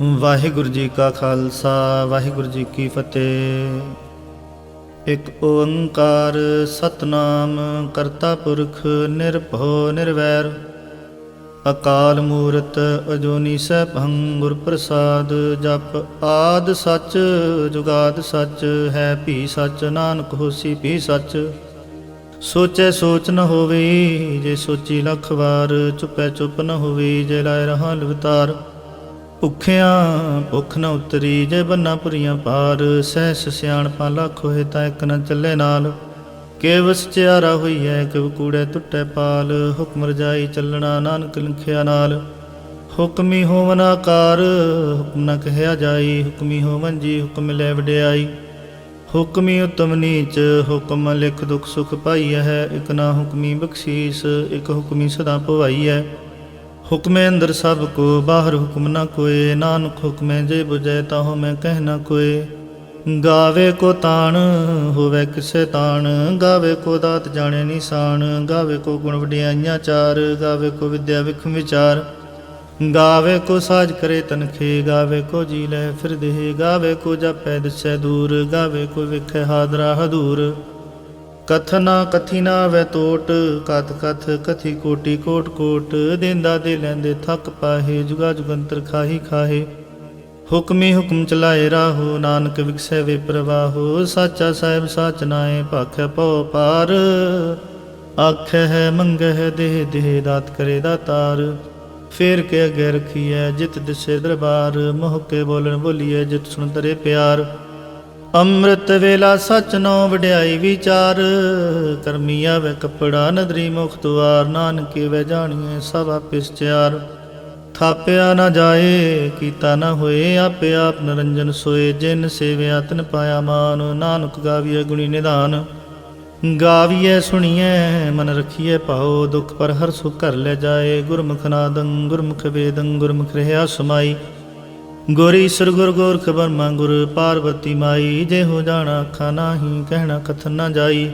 ਵਾਹਿਗੁਰੂ ਜੀ ਕਾ ਖਾਲਸਾ ਵਾਹਿਗੁਰੂ ਜੀ ਕੀ ਫਤਿਹ। ਇੱਕ ਓੰਕਾਰ ਸਤਨਾਮ ਕਰਤਾ ਪੁਰਖ ਨਿਰਭਉ ਨਿਰਵੈਰ ਅਕਾਲ ਮੂਰਤ ਅਜੂਨੀ ਸੈਭੰ ਗੁਰ ਪ੍ਰਸਾਦ। ਜਪ ਆਦ ਸੱਚ ਜੁਗਾਦ ਸੱਚ ਹੈ ਭੀ ਸੱਚ ਨਾਨਕ ਹੋਸੀ ਭੀ ਸੱਚ। ਸੋਚੈ ਸੋਚ ਨ ਹੋਵੇ ਜੇ ਸੋਚੀ ਲੱਖ ਵਾਰ। ਚੁਪੈ ਚੁੱਪ ਨ ਹੋਵੇ ਜੇ ਲਾਇ ਰਹਾ ਲਵਤਾਰ। ਭੁੱਖਿਆਂ ਭੁੱਖ ਨ ਉਤਰੀ ਜੇ ਬੰਨਾ ਪੁਰੀਆਂ ਪਾਰ। ਸਹਿਸ ਸਿਆਣਪਾਂ ਲੱਖ ਹੋਏ ਤਾਂ ਇੱਕ ਨ ਚੱਲੇ ਨਾਲ। ਕਿਵ ਸਚਿਆਰਾ ਹੋਈਐ ਕਿਵ ਕੂੜੈ ਟੁੱਟੈ ਪਾਲ। ਹੁਕਮ ਰਜਾਈ ਚੱਲਣਾ ਨਾਨਕ ਲਿਖਿਆ ਨਾਲ। ਹੁਕਮੀ ਹੋਵਨ ਆਕਾਰ ਹੁਕਮ ਨ ਕਹਿਆ ਜਾਈ। ਹੁਕਮੀ ਹੋਵਨ ਜੀ ਹੁਕਮ ਲੈ ਵਡਿਆਈ। ਹੁਕਮੀ ਉਤਮ ਨੀਚ ਹੁਕਮ ਲਿਖ ਦੁਖ ਸੁਖ ਪਾਈਐ ਹੈ। ਇਕ ਨਾ ਹੁਕਮੀ ਬਖਸ਼ੀਸ ਇਕ ਹੁਕਮੀ ਸਦਾ ਭਵਾਈਐ। ਹੁਕਮੇ ਅੰਦਰ ਸਭ ਕੋ ਬਾਹਰ ਹੁਕਮ ਨ ਕੋਏ। ਨਾਨਕ ਹੁਕਮੇ ਜੇ ਬੁਝੈ ਤਾਹੋ ਮੈਂ ਕਹਿ ਨ ਕੋਏ। ਗਾਵੇ ਕੋ ਤਾਣ ਹੋਵੇ ਕਿਸੇ ਤਾਣ। ਗਾਵੇ ਕੋ ਦਾਤ ਜਾਣੇ ਨਿਸ਼ਾਨ। ਗਾਵੇ ਕੋ ਗੁਣ ਵਡਿਆਈਆਂ ਚਾਰ। ਗਾਵੇ ਕੋ ਵਿਦਿਆ ਵਿਖਮ ਵਿਚਾਰ। ਗਾਵੇ ਕੋ ਸਾਜ ਕਰੇ ਤਨਖੇ। ਗਾਵੇ ਕੋ ਜੀ ਲੈ ਫਿਰਦੇ। ਗਾਵੇ ਕੋ ਜਾਪੈ ਦਿਸੈ ਦੂਰ। ਗਾਵੇ ਕੋ ਵਿਖੈ ਹਾਦਰਾ ਹਦੂਰ। ਕਥਨਾ ਕਥੀ ਨਾ ਵੈ ਤੋਟ ਕਥ ਕਥ ਕਥੀ ਕੋਟੀ ਕੋਟ ਕੋਟ। ਦੇਂਦਾ ਦੇ ਲੈਂਦੇ ਥੱਕ ਪਾਹੇ ਜੁਗਾ ਜੁਗੰਤਰ ਖਾਹੀ ਖਾਹੇ। ਹੁਕਮੀ ਹੁਕਮ ਚਲਾਏ ਰਾਹੋ ਨਾਨਕ ਵਿਖਸੈ ਵੇ ਪ੍ਰਵਾਹੋ। ਸਾਚਾ ਸਾਹਿਬ ਸਾਚ ਨਾਏ ਭਾਖੈ ਪਉ ਪਾਰ। ਆਖੈ ਹੈ ਮੰਗੈ ਹੈ ਦੇਹ ਦੇਹ ਦਾਤ ਕਰੇ ਦਾਤਾਰ। ਫੇਰ ਕੇ ਅੱਗੇ ਰਖੀਐ ਜਿਤ ਦਿਸੇ ਦਰਬਾਰ। ਮੋਹ ਕੇ ਬੋਲਣ ਬੋਲੀਐ ਜਿਤ ਸੁਣ ਤਰੇ ਪਿਆਰ। ਅੰਮ੍ਰਿਤ ਵੇਲਾ ਸਚ ਨੋ ਵਡਿਆਈ ਵਿਚਾਰ। ਕਰਮੀ ਆਵੇ ਕੱਪੜਾ ਨਦਰੀ ਮੁਖ ਦੁਆਰ। ਨਾਨਕੇ ਵੈ ਜਾਣੀਐ ਸਭ ਆਪੇ ਸਚਿਆਰ। ਥਾਪਿਆ ਨਾ ਜਾਏ ਕੀਤਾ ਨਾ ਹੋਏ ਆਪੇ ਆਪ ਨਿਰੰਜਨ ਸੋਏ। ਜਿਨ ਸੇਵਿਆ ਤਿਨ ਪਾਇਆ ਮਾਨ। ਨਾਨਕ ਗਾਵੀਐ ਗੁਣੀ ਨਿਧਾਨ। ਗਾਵੀਐ ਸੁਣੀਐ ਮਨ ਰਖੀਐ ਭਾਉ। ਦੁਖ ਪਰ ਹਰ ਸੁਖ ਘਰ ਲੈ ਜਾਏ। ਗੁਰਮੁਖ ਨਾਦੰ ਗੁਰਮੁਖ ਵੇਦੰ ਗੁਰਮੁਖ ਰਹਿਆ ਸਮਾਈ। ਗੁਰ ਈਸਰ ਗੁਰ ਗੋਰਖ ਬਰਮਾ ਗੁਰ ਪਾਰਬਤੀ ਮਾਈ। ਜੇ ਹੋ ਜਾਣਾ ਅੱਖਾਂ ਨਾਹੀ ਕਹਿਣਾ ਕਥਨ ਨਾ ਜਾਈ।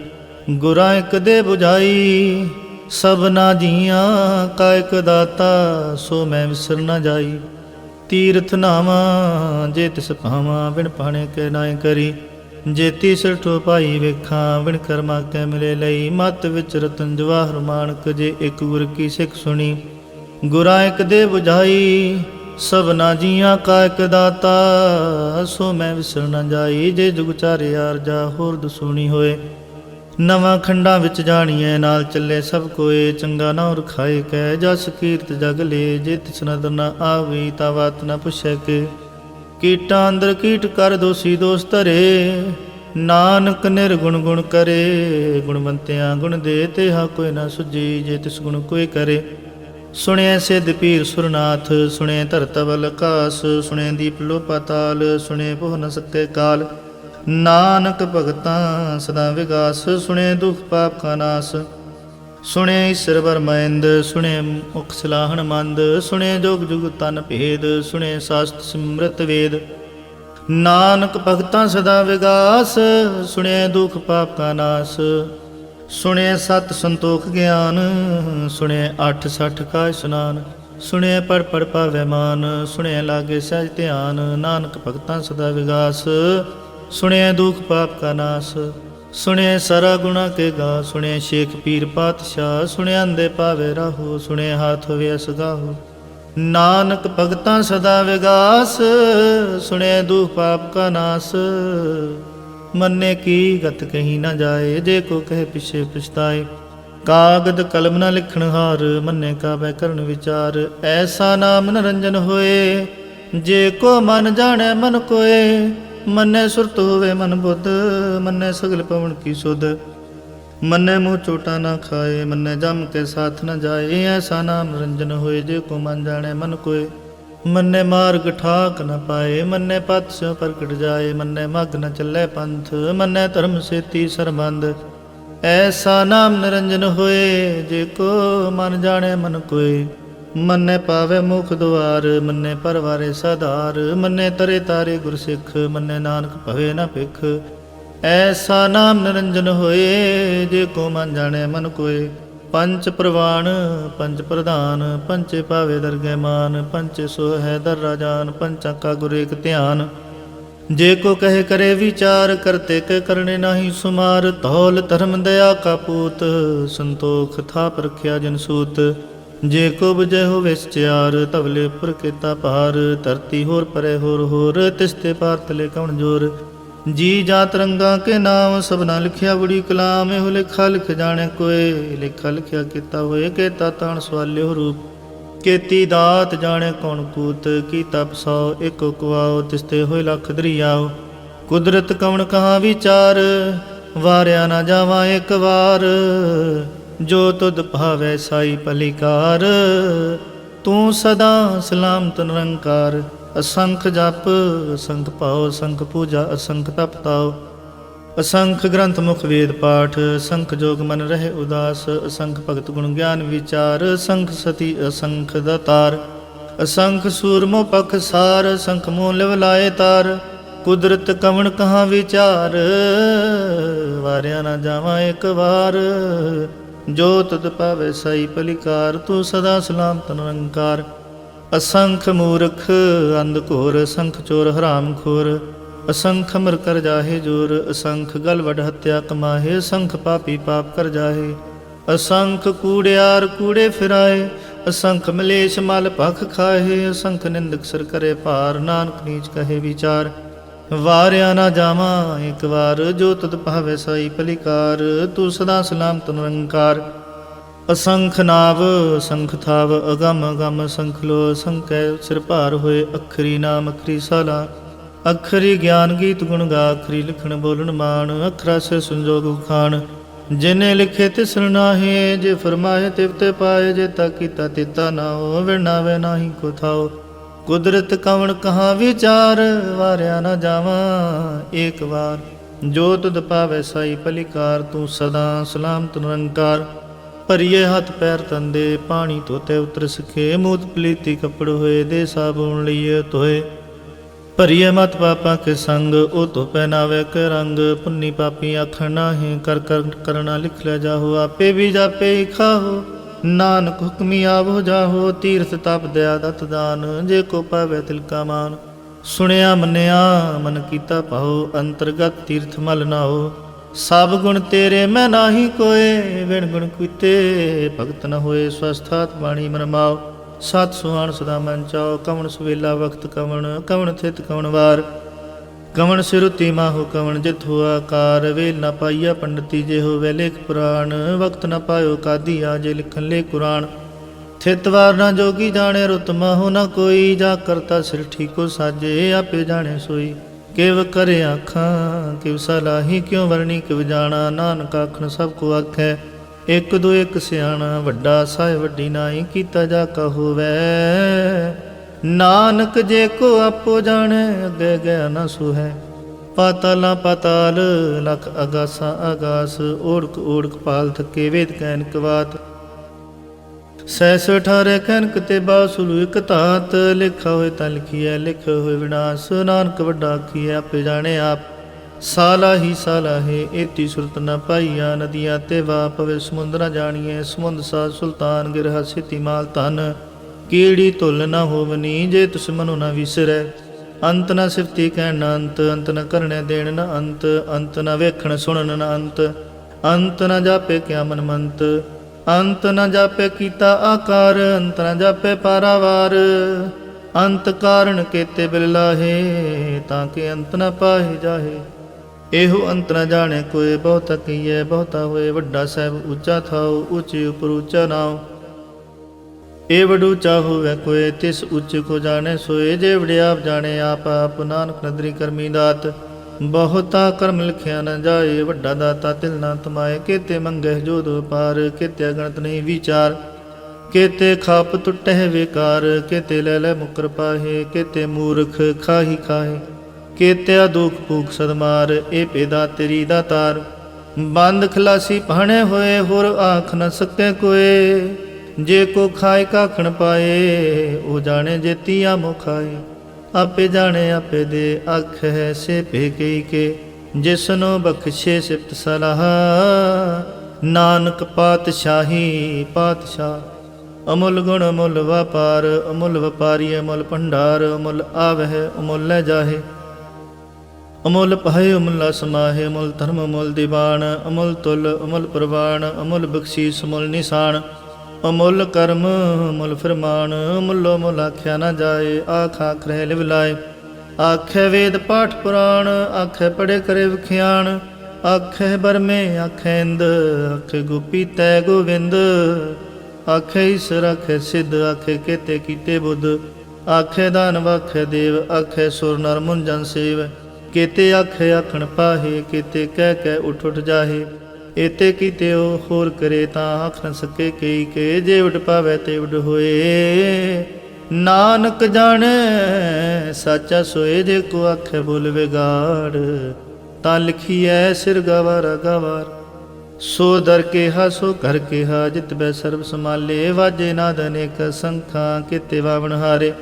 ਗੁਰਾਂ ਇੱਕ ਦੇ ਬੁਝਾਈ ਸਭਨਾ ਜੀਆਂ ਕਾ ਇਕ ਦਾਤਾ। ਸੋ ਮੈਂ ਵਿਸਰ ਨਾ ਜਾਈ। ਤੀਰਥ ਨਾਵਾਂ ਜੇ ਤਿਸ ਭਾਵਾਂ ਬਿਨ ਪਾਣੇ ਕੇ ਨਾਏ ਕਰੀ। ਜੇ ਤੀਸਰ ਠੋ ਪਾਈ ਵੇਖਾਂ ਬਿਨ ਕਰਮਾ ਕੈ ਮਿਲੇ ਲਈ। ਮਤ ਵਿੱਚ ਰਤਨ ਜਵਾਹਰ ਮਾਣਕ ਜੇ ਇੱਕ ਗੁਰ ਕੀ ਸਿੱਖ ਸੁਣੀ। ਗੁਰਾਂ ਇੱਕ ਦੇ ਬੁਝਾਈ ਸਭਨਾ ਜੀਆਂ ਕਾ ਇਕ ਦਾਤਾ। ਸੋ ਮੈਂ ਵਿਸਰ ਨਾ ਜਾਈ। ਜੇ ਜੁਗ ਚਾਰੇ ਆਰਜਾ ਹੋਰ ਦਸੂਣੀ ਹੋਏ। ਨਵਾਂ ਖੰਡਾਂ ਵਿੱਚ ਜਾਣੀਐ ਨਾਲ ਚੱਲੇ ਸਭ ਕੋਏ। ਚੰਗਾ ਨਾ ਰਖਾਏ ਕੈ ਜਸ ਕੀਰਤ ਜਗ ਲੇ। ਜੇ ਤਿਸ ਨਦਰ ਨ ਆਵੇ ਤਾ ਬਾਤ ਨ ਪੁੱਛੈ ਕੇ। ਕੀਟਾਂ ਅੰਦਰ ਕੀਟ ਕਰ ਦੋਸੀ ਦੋਸ ਧਰੇ। ਨਾਨਕ ਨਿਰਗੁਣ ਗੁਣ ਕਰੇ। ਗੁਣਵੰਤਿਆਂ ਗੁਣ ਦੇ ਤੇਹਾ ਕੋਈ ਨਾ ਸੁਝੀ। ਜੇ ਤਿਸ ਗੁਣ ਕੋਈ ਕਰੇ। ਸੁਣਿਐ ਸਿੱਧ ਪੀਰ ਸੁਰਨਾਥ ਸੁਣਿਐ ਧਰਤ ਬਲ ਆਕਾਸ। ਸੁਣਿਐ ਦੀਪ ਲੋ ਪਾਤਾਲ ਸੁਣਿਐ ਪੋਹ ਨ ਸਕੈ ਕਾਲ। ਨਾਨਕ ਭਗਤਾਂ ਸਦਾ ਵਿਗਾਸ। ਸੁਣਿਐ ਦੁਖ ਪਾਪ ਕਾ ਨਾਸ। ਸੁਣਿਐ ਈਸਰ ਬਰਮੈਂਦ ਸੁਣਿਐ ਮੁਖ ਸਲਾਹਣ ਮੰਦ। ਸੁਣਿਐ ਜੋਗ ਜੁਗ ਤਨ ਭੇਦ। ਸੁਣਿਐ ਸਾਸਤ ਸਿਮਰਤ ਵੇਦ। ਨਾਨਕ ਭਗਤਾਂ ਸਦਾ ਵਿਗਾਸ। ਸੁਣਿਐ ਦੁਖ ਪਾਪ ਕਾ ਨਾਸ। ਸੁਣਿਐ ਸਤ ਸੰਤੋਖ ਗਿਆਨ। ਸੁਣਿਐ 8 60 ਕਾ ਇਸ਼ਨਾਨ। ਸੁਣਿਐ ਪੜ ਪੜ ਪਾਵੈ ਮਾਨ। ਸੁਣਿਐ ਲਾਗੇ ਸਹਿਜ ਧਿਆਨ। ਨਾਨਕ ਭਗਤਾਂ ਸਦਾ ਵਿਗਾਸ। ਸੁਣਿਐ ਦੁਖ ਪਾਪ ਕਾ ਨਾਸ। ਸੁਣਿਐ ਸਾਰਾ ਗੁਣਾ ਕੇ ਗਾ। ਸੁਣਿਐ ਸ਼ੇਖ ਪੀਰ ਪਾਤਸ਼ਾਹ। ਸੁਣਿਐ ਅੰਦੇ ਪਾਵੇ ਰਾਹੋ। ਸੁਣਿਐ ਹਾਥ ਹੋਵੇ ਅਸਗਾਹੋ। ਨਾਨਕ ਭਗਤਾਂ ਸਦਾ ਵਿਗਾਸ। ਸੁਣਿਐ ਦੁਖ ਪਾਪ ਕਾ ਨਾਸ। ਮੰਨੇ ਕੀ ਗਤ ਕਹੀ ਨਾ ਜਾਏ। ਜੇ ਕੋ ਕਹੇ ਪਿਛੇ ਪਛਤਾਏ। ਕਾਗਦ ਕਲਮ ਨਾ ਲਿਖਣ ਹਾਰ। ਮੰਨੇ ਕਾਬੈ ਕਰਨ ਵਿਚਾਰ। ਐਸਾ ਨਾਮ ਨਿਰੰਜਨ ਹੋਏ। ਜੇ ਕੋ ਮਨ ਜਾਣੈ ਮਨ ਕੋਏ। ਮੰਨੇ ਸੁਰਤ ਹੋਵੇ ਮਨ ਬੁੱਧ। ਮੰਨੇ ਸਗਲ ਪਵਨ ਕੀ ਸੁਧ। ਮੰਨੇ ਮੂੰਹ ਚੋਟਾ ਨਾ ਖਾਏ। ਮੰਨੇ ਜਮ ਕੇ ਸਾਥ ਨ ਜਾਏ। ਐਸਾ ਨਾਮ ਨਿਰੰਜਨ ਹੋਏ। ਜੇ ਕੋ ਮਨ ਜਾਣੈ ਮਨ ਕੋਏ। ਮੰਨੇ ਮਾਰਗ ਠਾਕ ਨ ਪਾਏ। ਮੰਨੇ ਪਤ ਸਿਉ ਪ੍ਰਗਟ ਜਾਏ। ਮੰਨੇ ਮਗ ਨ ਚੱਲੇ ਪੰਥ। ਮੰਨੇ ਧਰਮ ਸੇਤੀ ਸਰਬੰਧ। ਐਸਾ ਨਾਮ ਨਿਰੰਜਨ ਹੋਏ। ਜੇ ਕੋ ਮਨ ਜਾਣੈ ਮਨ ਕੋਏ। ਮੰਨੇ ਪਾਵੇ ਮੁਖ ਦੁਆਰ। ਮੰਨੇ ਪਰਵਾਰੇ ਸਾਧਾਰ। ਮੰਨੇ ਤਰੇ ਤਾਰੇ ਗੁਰ ਸਿੱਖ। ਮੰਨੇ ਨਾਨਕ ਭਵੇ ਨ ਭਿਖ। ਐਸਾ ਨਾਮ ਨਿਰੰਜਨ ਹੋਏ। ਜੇ ਕੋ ਮਨ ਜਾਣੈ ਮਨ ਕੋਏ। ਪੰਚ ਪ੍ਰਵਾਨ ਪੰਚ ਪ੍ਰਧਾਨ, ਪੰਚੇ ਭਾਵੇ ਦਰਗਹਿ ਮਾਨ, ਪੰਚੇ ਸੋ ਹੈ ਦਰ ਰਾਜਾਨ, ਪੰਚਾਂ ਕਾ ਗੁਰ ਏਕ ਧਿਆਨ। ਜੇ ਕੋ ਕਹੇ करे विचार, करते के करने नाही सुमार। धौल धर्म दया का पूत, संतोख थाप रखिया जन सूत। जे को बुझे हो विचार, तबले उपर केता पार। धरती होर परे होर, तिसते पार तले कौन जोर। जी जात रंगा के नाम, सबना लिखिया बड़ी कलाम। एहो लिखा लिख जाने कोय, लिखा लिखिया केता होए। केता ताण सवाल्यो रूप, केती दात जाने कौन कूत। कीता पसौ एको कुआओ, तिसते होए लख दरियाओ। कुदरत कवण कहाँ विचार, वारिया ना जावा एक वार। जो तुद भावै साई पलिकार, तू सदा सलामत निरंकार। असंख जप असंख पाओ, असंख पूजा असंख तप ताओ। असंख ग्रंथ मुख वेद पाठ, असंख जोग मन रहे उदास। असंख भगत गुण ज्ञान विचार, असंख सती असंख दातार। असंख सूरमो पख सार, असंख मोह लिव लाए तार। कुदरत कवण कहाँ विचार, वारिया ना जावा एक वार। जो तुद पावे साई पलिकार, तू सदा सलामत निरंकार। असंख मूर्ख अंध घोर, असंख चोर हराम खोर। असंख अमर कर जाहे जोर, असंख गल वड हत्या कमाहे। असंख पापी पाप कर जाहे, असंख कूड़ियार कूड़े फिराए। असंख मलेश मल भख खाहे, असंख निंदक सर करे पार। नानक नीच कहे विचार, वारिया ना जावा एक वार। जो तुद पावे साई पलिकार, तू सदा सलामत निरंकार। असंख नाव असंख थाव, अगम अगम असंख लो। असंख सिर भार होए, अखरी नाम अखरी साला। अखरी ज्ञान गीत गुण गा, अखरी लिखण बोलन मान। अखरा से संजोग उखान, जिने लिखे तिसर नाहे। जे फरमाए तिवते पाए, जे ता कीता तिता ना हो। विनावे नाही को थाओ, कुदरत कवण कहाँ विचार। वारिया ना जावा एक वार। जो तुद पावे साई पलिकार, तू सदा सलामत निरंकार। ਭਰੀਏ ਹੱਥ ਪੈਰ ਤੰਦੇ, ਪਾਣੀ ਧੋਤੇ ਉਤਰ ਸਕੇ। ਮੂਤ ਪਲੀਤੀ ਕੱਪੜ ਹੋਏ, ਦੇ ਸਾਬੂਨ ਲਈਏ ਧੋਏ। ਭਰੀਏ ਮਤ ਪਾਪਾ ਕੇ ਸੰਗ, ਉਹ ਧੋ ਪਹਿਨਾਵੇ ਕੇ ਰੰਗ। ਪੁੰਨੀ ਪਾਪੀ ਆਖਣ ਨਾਹੀਂ, ਕਰ ਕਰ ਕਰਨਾ ਲਿਖ ਲੈ ਜਾਹੋ। ਆਪੇ ਵੀ ਜਾਪੇ ਹੀ ਖਾਹੋ, ਨਾਨਕ ਹੁਕਮੀ ਆਵੋ ਜਾਹੋ। ਤੀਰਥ ਤਪ ਦਇਆ ਦਤ ਦਾਨ, ਜੇ ਕੋ ਪਾਵੇ ਤਿਲ ਕਾ ਮਾਨ। ਸੁਣਿਆ ਮੰਨਿਆ ਮਨ ਕੀਤਾ ਭਾਉ, ਅੰਤਰਗਤ ਤੀਰਥ ਮਲ ਨਾਓ। ਸਭ ਗੁਣ ਤੇਰੇ ਮੈਂ ਨਾਹੀ ਕੋਏ, ਵਿਣ ਗੁਣ ਕੀਤੇ ਭਗਤ ਨ ਹੋਏ। ਸਵਸਥਾਤ ਬਾਣੀ ਮਨ ਮਾਓ, ਸਤ ਸੁਹਾਣ ਸਦਾ ਮਨ ਚਾਓ। ਕਵਣ ਸੁਵੇਲਾ ਵਕਤ ਕਵਣ, ਕਵਣ ਥਿਤ ਕਵਣ ਵਾਰ। ਕਵਣ ਸਿਰੁਤੀ ਮਾਹੋ ਕਵਣ ਜਿਤ ਹੋਆ ਕਾਰ। ਵੇਲ ਨਾ ਪਾਈਆ ਪੰਡਤੀ, ਜੇ ਹੋਵੇ ਲੇਖ ਪੁਰਾਣ। ਵਕਤ ਨ ਪਾਇਓ ਕਾਦੀ, ਆ ਜੇ ਲਿਖਣ ਲੇ ਕੁਰਾਨ। ਥਿਤ ਵਾਰ ਨਾ ਜੋਗੀ ਜਾਣੇ, ਰੁਤ ਮਾਹੋ ਨਾ ਕੋਈ। ਜਾ ਕਰਤਾ ਸਿਰ ਠੀਕੋ ਸਾਜੇ, ਆਪੇ ਜਾਣੇ ਸੋਈ। ਕਿਵ ਕਰੇ ਆਖਾਂ ਕਿਵ ਸਲਾਹੀ, ਕਿਉ ਵਰਣੀ ਕਿਵ ਜਾਣਾ। ਨਾਨਕ ਆਖਣ ਸਭ ਕੋ ਆਖੈ, ਇੱਕ ਦੋ ਇੱਕ ਸਿਆਣਾ। ਵੱਡਾ ਸਾਹਿਬ ਵੱਡੀ ਨਾਈ, ਕੀਤਾ ਜਾ ਕਾ ਹੋਵੈ। ਨਾਨਕ ਜੇ ਕੋ ਆਪੋ ਜਾਣੈ, ਅੱਗੇ ਗਿਆ ਨਾ ਸੁਹੈ। ਪਾਤਾਲਾਂ ਪਾਤਾਲ ਲਖ ਅਗਾਸਾਂ ਆਗਾਸ। ਓੜਕ ਓੜਕ ਪਾਲ ਥਕੇ, ਵੇਦ ਕੈਨਕ ਵਾਤ। ਸੈਸ 18 ਕਨਕ ਤੇ ਬਾਸੁਲੂ ਇਕ ਧਾਤ। ਲਿਖਾ ਹੋਏ ਤਾਂ ਲਿਖੀਐ, ਲਿਖੇ ਹੋਏ ਵਿਨਾਸ਼। ਨਾਨਕ ਵੱਡਾ ਆਖੀਐ, ਆਪੇ ਜਾਣੇ ਆਪ। ਸਾਲਾ ਹੀ ਸਾਲਾ ਹੈ, ਏਤੀ ਸੁਰਤ ਨ ਪਾਈਆ। ਨਦੀਆਂ ਤੇ ਵਾ ਪਵੇ, ਸਮੁੰਦ ਨ ਜਾਣੀਐ। ਸਮੁੰਦ ਸਾਧ ਸੁਲਤਾਨ, ਗਿਰਹਾ ਸਿਤੀ ਮਾਲ ਧਨ। ਕੀੜੀ ਧੁਲ ਨ ਹੋਵਨੀ, ਜੇ ਤੁਸ ਮਨੁ ਨ ਵਿਸਰੈ। ਅੰਤ ਨ ਸਿਫਤੀ ਕਹਿਣ ਨ ਅੰਤ, ਅੰਤ ਨ ਕਰਨੇ ਦੇਣ ਨ ਅੰਤ। ਅੰਤ ਨ ਵੇਖਣ ਸੁਣਨ ਨ ਅੰਤ, ਅੰਤ ਨ ਜਾਪੇ ਕਿਆ ਮਨ ਮੰਤ। ਅੰਤ ਨ ਜਾਪੇ ਕੀਤਾ ਆਕਾਰ, ਅੰਤ ਨ ਜਾਪੇ ਪਾਰਾਵਾਰ। ਅੰਤ ਕਾਰਨ ਕੇਤੇ ਬਿਲ ਲਾਹੇ, ਤਾਂ ਕਿ ਅੰਤ ਨ ਪਾਹੇ ਜਾਹੇ। ਇਹੋ ਅੰਤ ਨ ਜਾਣੇ ਕੋਏ, ਬਹੁਤਾ ਕਹੀਏ ਬਹੁਤਾ ਹੋਏ। ਵੱਡਾ ਸਾਹਿਬ ਉੱਚਾ ਥਾਉ, ਉੱਚੇ ਉਪਰ ਉੱਚਾ ਨਾਉ। ਇਹ ਵਡ ਉੱਚਾ ਹੋਵੇ ਕੋਏ, ਤਿਸ ਉੱਚ ਕੋ ਜਾਣੇ ਸੋਏ। ਜੇ ਵਡਿਆਪ ਜਾਣੇ ਆਪ ਆਪ, ਨਾਨਕ ਨਦਰੀ ਕਰਮੀ ਦਾਤ। ਬਹੁਤਾ ਕਰਮ ਲਿਖਿਆ ਨ ਜਾਏ, ਵੱਡਾ ਦਾਤਾ ਤਿਲ ਨਾ ਤਮਾਏ। ਕੇਤੇ ਮੰਗਹਿ ਜੋਧ ਪਾਰ, ਕੇਤੇ ਗਣਤ ਨਹੀਂ ਵਿਚਾਰ। ਕੇਤੇ ਖਾਪ ਟੁੱਟਹਿ ਵੇਕਾਰ, ਕੇਤੇ ਲੈ ਲੈ ਮੁਕਰ ਪਾਹੇ। ਕੇਤੇ ਮੂਰਖ ਖਾਹੀ ਖਾਹੇ, ਕੇਤਿਆ ਦੁਖ ਭੂਖ ਸਦਮਾਰ। ਇਹ ਪੇਦਾ ਤੇਰੀ ਦਾਤਾਰ, ਬੰਦ ਖਲਾਸੀ ਭਾਣੇ ਹੋਏ। ਹੋਰ ਆਖ ਨ ਸਕੇ ਕੋਏ, ਜੇ ਕੋ ਖਾਏ ਕਾਖਣ ਪਾਏ। ਉਹ ਜਾਣੇ ਜੇਤੀ ਆਮੋ ਖਾਏ, ਆਪੇ ਜਾਣੇ ਆਪੇ ਦੇ। ਆਖ ਹੈ ਸੇ ਭੇ ਕਈ ਕੇ, ਜਿਸਨੋ ਬਖਸ਼ੇ ਸਿਫਤ ਸਲਾਹ। ਨਾਨਕ ਪਾਤਸ਼ਾਹੀ ਪਾਤਸ਼ਾਹ। ਅਮੁੱਲ ਗੁਣ ਅਮੁੱਲ ਵਪਾਰ, ਅਮੁੱਲ ਵਪਾਰੀ ਅਮੁੱਲ ਭੰਡਾਰ, ਅਮੁੱਲ ਆਵਹਿ ਅਮੁੱਲ ਲੈ ਜਾਹੇ। ਅਮੁੱਲ ਪਾਏ ਅਮੁੱਲਾ ਸਮਾਹੇ, ਅਮੁੱਲ ਧਰਮ ਅਮੁੱਲ ਦੀਵਾਨ, ਅਮੁੱਲ ਤੁਲ ਅਮੁੱਲ ਪ੍ਰਵਾਨ, ਅਮੁੱਲ ਬਖਸ਼ੀਸ ਅਮੁੱਲ ਨਿਸ਼ਾਨ, ਅਮੁੱਲ ਕਰਮ ਅਮੁੱਲ ਫਰਮਾਨ, ਅਮੁੱਲੋ ਮੁੱਲ ਆਖਿਆ ਨਾ ਜਾਏ, ਆਖ ਆਖ ਰਹਿ ਲਿਵ ਲਾਏ। ਆਖੇ ਵੇਦ ਪਾਠ ਪੁਰਾਣ, ਆਖੇ ਪੜੇ ਕਰੇ ਵਿਖਿਆਣ, ਆਖੇ ਬਰਮੇ ਆਖੇ ਇੰਦ, ਆਖੇ ਗੋਪੀ ਤੈ ਗੋਵਿੰਦ, ਆਖੇ ਈਸਰ ਆਖੇ ਸਿੱਧ, ਆਖੇ ਕੇਤੇ ਕੀਤੇ ਬੁੱਧ, ਆਖੇ ਦਾਨਵ ਆਖੇ ਦੇਵ, ਆਖੇ ਸੁਰ ਨਰ ਮੁਨ ਜਨ ਸੇਵ, ਕੇਤੇ ਆਖੇ ਆਖਣ ਪਾਹੇ, ਕੇਤੇ ਕਹਿ ਕਹਿ ਉਠ ਉਠ ਜਾਹੇ। ਏਤੇ ਕੀਤੇ ਉਹ ਹੋਰ ਕਰੇ ਤਾਂ ਆਖ ਨ ਸਕੇ ਕਈ ਕੇ, ਜੇ ਉਡ ਪਾਵੈ ਤੇ ਉਡ ਹੋਏ। ਨਾਨਕ ਜਾਣੈ ਸਾਚਾ ਸੋਏ, ਜੇ ਕੋ ਆਖੇ ਬੋਲ ਵਿਗਾੜ, ਤਾਂ ਲਿਖੀਐ ਸਿਰ ਗਵਾਰਾ ਗਵਾਰ। ਸੋ ਦਰ ਕੇਹਾ ਸੋ ਘਰ ਕੇਹਾ, ਜਿਤ ਬੈ ਸਰਬ ਸਮਾਲੇ, ਵਾਜੇ ਨਾਦ ਅਨੇਕ ਸੰਖਾਂ, ਕੇਤੇ ਵਾਵਣ ਹਾਰੇ।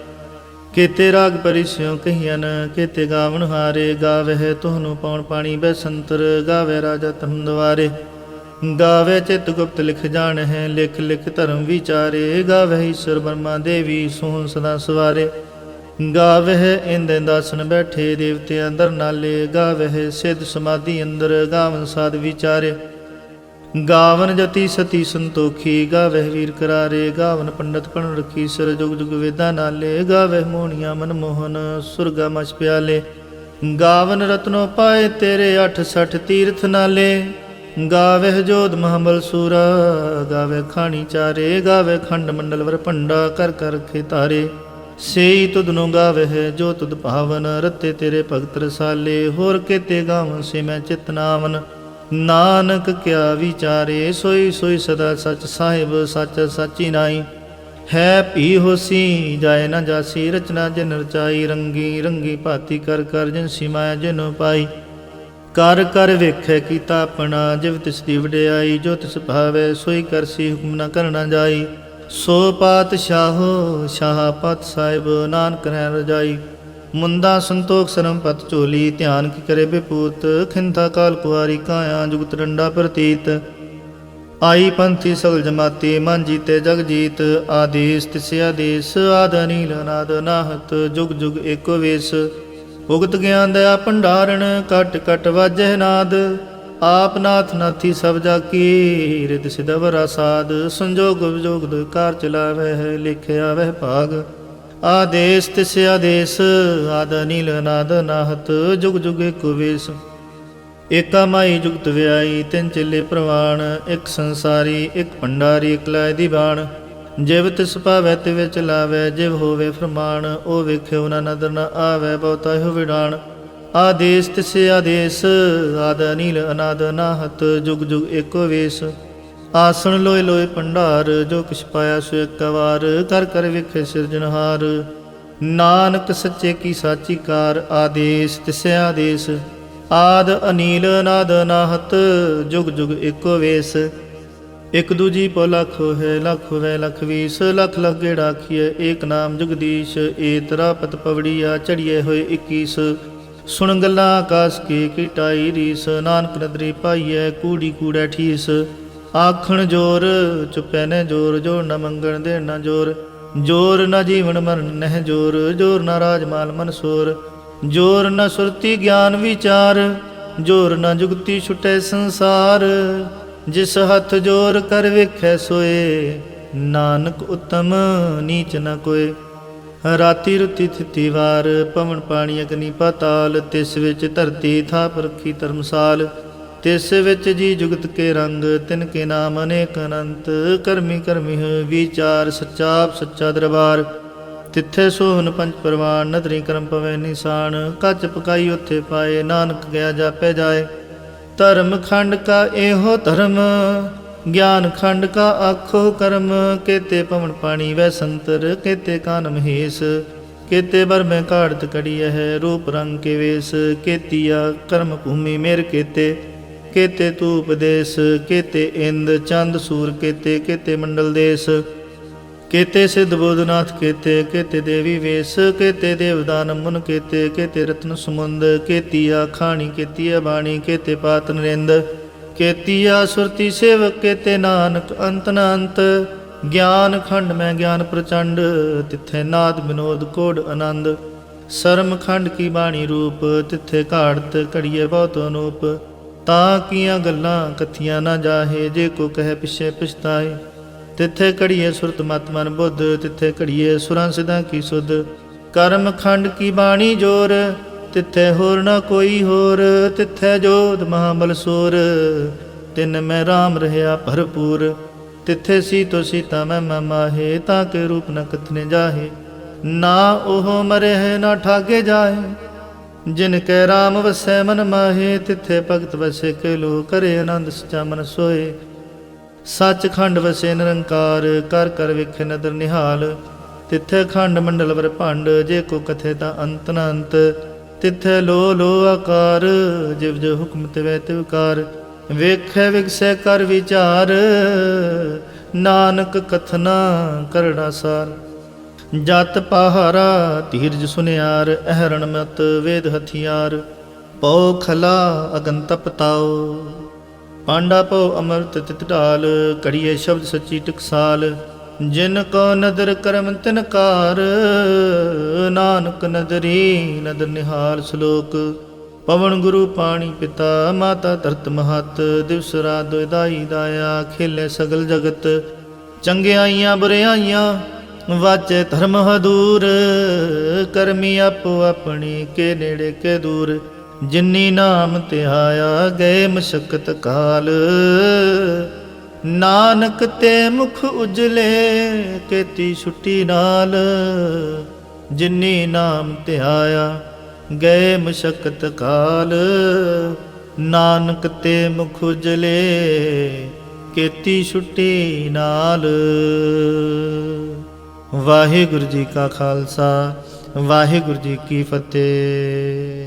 ਕੇਤੇ ਰਾਗ ਪਰਿਸਿਉ ਕਹੀਅਨ, ਕੇਤੇ ਗਾਵਣ ਹਾਰੇ। ਗਾਵਹਿ ਤੁਹਾਨੂੰ ਪਉਣ ਪਾਣੀ ਬੈਸੰਤਰ, ਗਾਵੇ ਰਾਜਾ ਧਰਮ ਦੁਆਰੇ। ਗਾਵੇ ਚਿਤ ਗੁਪਤ ਲਿਖ ਜਾਣਹਿ, ਲਿਖ ਲਿਖ ਧਰਮ ਵਿਚਾਰੇ। ਗਾਵਹਿ ਈਸ਼ਰ ਬਰਮਾ ਦੇਵੀ, ਸੋਹਣ ਸਦਾ ਸਵਾਰੇ। ਗਾਵਹਿ ਇੰਦ ਇੰਦਾਸਨ ਬੈਠੇ, ਦੇਵਤੇ ਅੰਦਰ ਨਾਲੇ। ਗਾਵਹਿ ਸਿੱਧ ਸਮਾਧੀ ਅੰਦਰ, ਗਾਵਨ ਸਾਧ ਵਿਚਾਰੇ। ਗਾਵਨ ਜਤੀ ਸਤੀ ਸੰਤੋਖੀ, ਗਾਵਹਿ ਵੀਰ ਕਰਾਰੇ। ਗਾਵਨ ਪੰਡਤ ਪਣ ਰਖੀ, ਸਰ ਜੁਗ ਜੁਗ ਵੇਦਾਂ ਨਾਲੇ। ਗਾਵਹਿ ਮੋਹਣੀਆਂ ਮਨਮੋਹਨ, ਸੁਰਗਾ ਮਛ ਪਿਆਲੇ। ਗਾਵਨ ਰਤਨੋ ਪਾਏ ਤੇਰੇ, 68 ਤੀਰਥ ਨਾਲੇ। ਗਾਵਹਿ ਜੋਧ ਮਹਾਬਲ ਸੂਰਾ, ਗਾਵਹਿ ਖਾਣੀ ਚਾਰੇ। ਗਾਵਹਿ ਖੰਡ ਮੰਡਲ ਵਰ ਭੰਡਾ, ਕਰ ਕਰ ਰਖੇ ਤਾਰੇ। ਸੇਈ ਤੁਧ ਨੂੰ ਗਾਵਹਿ ਜੋ ਤੁਧ ਭਾਵਨ, ਰਤੇ ਤੇਰੇ ਭਗਤ ਰਸਾਲੇ। ਹੋਰ ਕੇਤੇ ਗਾਵਨ ਸੇ ਮੈਂ ਚਿਤ ਨਾਵਨ, ਨਾਨਕ ਕਿਆ ਵਿਚਾਰੇ। ਸੋਈ ਸੋਈ ਸਦਾ ਸਚ ਸਾਹਿਬ, ਸੱਚ ਸਾਚੀ ਨਾਈ। ਹੈ ਭੀ ਹੋਸੀ ਜਾਏ ਨਾ ਜਾਸੀ, ਰਚਨਾ ਜਿਨ ਰਚਾਈ। ਰੰਗੀ ਰੰਗੀ ਭਾਤੀ ਕਰ ਕਰ, ਜਿਨ ਸਿਮਾਇਆ ਜਿਨ ਪਾਈ। ਕਰ ਕਰ ਵੇਖੈ ਕੀਤਾ ਆਪਣਾ, ਜਿਵ ਤਿਸ ਦੀ ਵਡਿਆਈ। ਜੋ ਤਿਸ ਭਾਵੈ ਸੋਈ ਕਰਸੀ, ਹੁਕਮ ਨ ਕਰਨਾ ਜਾਈ। ਸੋ ਪਾਤਸ਼ਾਹੋ ਸ਼ਾਹ ਪਤ ਸਾਹਿਬ, ਨਾਨਕ ਰਹਿ ਰਜਾਈ। ਮੁੰਦਾ ਸੰਤੋਖ ਸਰਮ ਪਤ ਝੋਲੀ, ਧਿਆਨ ਕੀ ਕਰੇ ਬਿਪੂਤ। ਖਿੰਥਾ ਕਾਲ ਕੁਆਰੀ ਕਾਇਆ, ਜੁਗਤ ਡੰਡਾ ਪ੍ਰਤੀਤ। ਆਈ ਪੰਥੀ ਸਗਲ ਜਮਾਤੀ, ਮਨ ਜੀਤੇ ਜਗ ਜੀਤ। ਆਦੇਸ ਤਿਸ ਆਦੇਸ, ਆਦ ਅਨੀਲ ਅਨਾਦ ਨਾਹਤ। ਜੁਗ ਜੁਗ ਏਕੋ ਵੇਸ, ਉਗਤ ਗਿਆਨ ਦਇਆ ਭੰਡਾਰਣ। ਕਟ ਕਟ ਵਾਜਹਿ ਨਾਦ, ਆਪ ਨਾਥ ਨਾਥੀ ਸਭ ਜਾ ਕੀ। ਰਿਦ ਸਿਧ ਵਰਾ ਸਾਧ, ਸੰਜੋਗ ਵਿਜੋਗ ਦੁਇ ਕਾਰ ਚਲਾਵਹਿ। ਲਿਖਿਆ ਵਹਿ ਭਾਗ, ਆਦੇਸ ਤਿਸ ਆਦੇਸ। ਆਦ ਅਨੀਲ ਅਨਾਦ ਨਾਹਤ, ਜੁਗ ਜੁਗ ਏਕੋ ਵੇਸ। ਏਕਾ ਮਾਈ ਜੁਗਤ ਵਿਆਈ, ਤਿੰਨ ਚੇਲੇ ਪ੍ਰਵਾਣ। ਇੱਕ ਸੰਸਾਰੀ ਇੱਕ ਭੰਡਾਰੀ, ਇੱਕ ਲਾਇ ਦੀ ਬਾਣ। ਜਿਵ ਤਿਸ ਭਾਵੈ ਤਿਵ ਚਲਾਵੈ, ਜਿਵ ਹੋਵੇ ਫਰਮਾਨ। ਉਹ ਵੇਖਿਓ ਨਾ ਨਦਰ ਨ ਆਵੈ, ਬਹੁਤਾ ਹੋ ਵਿਡਾਣ। ਆਦੇਸ ਤਿਸ ਆਦੇਸ, ਆਦ ਅਨੀਲ ਅਨਾਦ ਨਾਹਤ। ਜੁਗ ਜੁਗ ਏਕੋ ਵੇਸ। ਆਸਣ ਲੋਏ ਲੋਏ ਭੰਡਾਰ, ਜੋ ਕਿਛ ਪਾਇਆ ਸੋ ਇੱਕ ਵਾਰ। ਕਰ ਕਰ ਵੇਖੇ ਸਿਰਜਣਹਾਰ, ਨਾਨਕ ਸੱਚੇ ਕੀ ਸਾਚੀ ਕਾਰ। ਆਦੇਸ ਤਿਸ ਆਦੇਸ, ਆਦ ਅਨੀਲ ਅਨਾਦ ਨਾਹਤ। ਜੁਗ ਜੁਗ ਏਕੋ ਵੇਸ। ਇਕ ਦੂਜੀ ਪੋ ਲੱਖ ਹੋਏ, ਲੱਖ ਹੋਵੇ ਲੱਖ ਵੀਸ। ਲੱਖ ਲੱਖ ਗੇੜਾ ਆਖੀਐ, ਏਕ ਨਾਮ ਜਗਦੀਸ਼। ਏ ਤਰਾ ਪਤ ਪਵੜੀਆ, ਚੜੀਏ ਹੋਏ 21। ਸੁਣ ਗੱਲਾਂ ਆਕਾਸ ਕੀ ਟਾਈ ਰੀਸ। ਨਾਨਕ ਨਦਰੀ ਪਾਈਐ, ਕੂੜੀ ਕੂੜੈ ਠੀਸ। ਆਖਣ ਜੋਰ ਚੁੱਪੈ ਨੇ ਜੋਰ, ਜੋਰ ਨ ਮੰਗਣ ਦੇਣ ਨ ਜੋਰ। ਜੋਰ ਨ ਜੀਵਨ ਮਰਨ ਨਹਿ ਜੋਰ, ਜੋਰ ਨ ਰਾਜ ਮਾਲ ਮਨ ਸੋਰ। ਜੋਰ ਨ ਸੁਰਤੀ ਗਿਆਨ ਵਿਚਾਰ, ਜੋਰ ਨ ਜੁਗਤੀ ਛੁਟੈ ਸੰਸਾਰ। ਜਿਸ ਹੱਥ ਜੋਰ ਕਰ ਵੇਖੈ ਸੋਏ, ਨਾਨਕ ਉਤਮ ਨੀਚ ਨ ਕੋਏ। ਰਾਤੀ ਰੁਤੀ ਥਿਤੀ ਵਾਰ, ਪਵਨ ਪਾਣੀ ਅਗਨੀ ਪਾਤਾਲ। ਤਿਸ ਵਿੱਚ ਧਰਤੀ ਥਾਪ ਰੱਖੀ ਧਰਮਸਾਲ। ਤਿਸ ਵਿੱਚ ਜੀ ਜੁਗਤ ਕੇ ਰੰਗ, ਤਿਨ ਕੇ ਨਾਮ ਅਨੇਕ ਅਨੰਤ। ਕਰਮੀ ਕਰਮੀ ਵਿਚਾਰ, ਸੱਚਾ ਸੱਚਾ ਦਰਬਾਰ। ਤਿੱਥੇ ਸੋਹਨ ਪੰਜ ਪਰਵਾਨ, ਨਦਰੀ ਕਰਮ ਪਵੈ ਨਿਸ਼ਾਨ। ਕੱਚ ਪਕਾਈ ਉੱਥੇ ਪਾਏ, ਨਾਨਕ ਗਿਆ ਜਾਪੈ ਜਾਏ। ਧਰਮ ਖੰਡ ਕਾ ਇਹੋ ਧਰਮ, ਗਿਆਨ ਖੰਡ ਕਾ ਆਖੋ ਕਰਮ। ਕੇਤੇ ਪਵਨ ਪਾਣੀ ਵੈ ਸੰਤਰ, ਕੇਤੇ ਕਾਨ ਮਹੇਸ਼। ਕੇਤੇ ਬਰਮੈ ਕਾੜਤ ਕੜੀਐ ਹੈ, ਰੂਪ ਰੰਗ ਕੇ ਵੇਸ। ਕੇਤੀਆ ਕਰਮ ਭੂਮੀ ਮੇਰ ਕੇਤੇ, ਕੇਤੇ ਤੂ ਉਪਦੇਸ। ਕੇਤੇ ਇੰਦ ਚੰਦ ਸੂਰ ਕੇਤੇ, ਕੇਤੇ ਮੰਡਲ ਦੇਸ। ਕੇਤੇ ਸਿੱਧ ਬੋਧਨਾਥ ਕੇਤੇ, ਕੇਤੇ ਦੇਵੀ ਵੇਸ। ਕੇਤੇ ਦੇਵਦਾਨ ਮੁਨ ਕੇਤੇ, ਕੇਤੇ ਰਤਨ ਸਮੁੰਦ। ਕੇਤੀਆ ਖਾਣੀ ਕੇਤੀਆ ਬਾਣੀ, ਕੇਤੇ ਪਾਤ ਨਰਿੰਦ। केतिया सुरति सेवक केते नानक अंत न अंत। ज्ञान खंड में ज्ञान प्रचंड, तिथे नाद विनोद कोड आनंद। शर्म खंड की बाणी रूप, तिथे घाड़त घड़िए बहुत अनूप। ता किया गल्लां कथियां ना जाहे, जे को कहे पिछे पछताए। तिथे घड़िए सुरत मत मन बुद्ध, तिथे घड़िए सुरां सिद्धां की सुध। कर्म खंड की बाणी जोर, तिथे होर न कोई होर। तिथे जोध महाबल सोर, तिन में राम रहया भरपूर। तिथे सीतो सीता मैं माहे, ताके रूप न कथने जाहे। ना ओह मरे है ना ठागे जाहे, जिनके राम वसै मन माहे। तिथे भगत वसे के लो, करे आनंद सचा मन सोए। सच खंड वसे निरंकार, कर कर विखे नदर निहाल। तिथे खंड मंडल वर भंड, जे को कथे ता अंत न अंत। तिथे लो लो आकार, जिव जो हुक्म तिवै तिवकार। ਵੇਖੈ ਵਿਗਸੈ ਕਰ ਵਿਚਾਰ, ਨਾਨਕ ਕਥਨਾ ਕਰੜਾ ਸਾਰ। ਜਤ ਪਹਾਰਾ ਧੀਰਜ ਸੁਨਿਆਰ, ਅਹਰਣ ਮਤ ਵੇਦ ਹਥਿਆਰ। ਪਉ ਖਲਾ ਅਗਨ ਤਪਤਾਓ, ਪਾਂਡਾ ਪਉ ਅਮਰਤ ਤਿਤ ਢਾਲ। ਘੜੀਏ ਸ਼ਬਦ ਸੱਚੀ ਟਕਸਾਲ, ਜਿਨ ਕੋ ਨਦਰ ਕਰਮ ਤਿਨ ਕਾਰ। ਨਾਨਕ ਨਦਰੀ ਨਦਰ ਨਿਹਾਲ। ਸ਼ਲੋਕ। ਪਵਨ ਗੁਰੂ ਪਾਣੀ ਪਿਤਾ, ਮਾਤਾ ਧਰਤ ਮਹਤ। ਦਿਵਸ ਰਾਤ ਦੁਇ ਦਾਈ ਦਾਇਆ, ਖੇਲੇ ਸਗਲ ਜਗਤ। ਚੰਗਿਆਈਆਂ ਬੁਰਿਆਈਆਂ ਵਾਚੇ ਧਰਮ ਹਦੂਰ। ਕਰਮੀ ਆਪੋ ਆਪਣੀ, ਕੇ ਨੇੜੇ ਕੇ ਦੂਰ। ਜਿਨੀ ਨਾਮ ਧਿਆਇਆ, ਗਏ ਮਸ਼ਕਤ ਕਾਲ। ਨਾਨਕ ਤੇ ਮੁਖ ਉਜਲੇ, ਕੀਤੀ ਛੁੱਟੀ ਨਾਲ। ਜਿਨੀ ਨਾਮ ਧਿਆਇਆ, ਗਏ ਮਸ਼ਕਤ ਕਾਲ। ਨਾਨਕ ਤੇ ਮੁਖ ਉਜਲੇ, ਕੀਤੀ ਛੁੱਟੀ ਨਾਲ। ਵਾਹਿਗੁਰੂ ਜੀ ਕਾ ਖਾਲਸਾ, ਵਾਹਿਗੁਰੂ ਜੀ ਕੀ ਫਤਿਹ।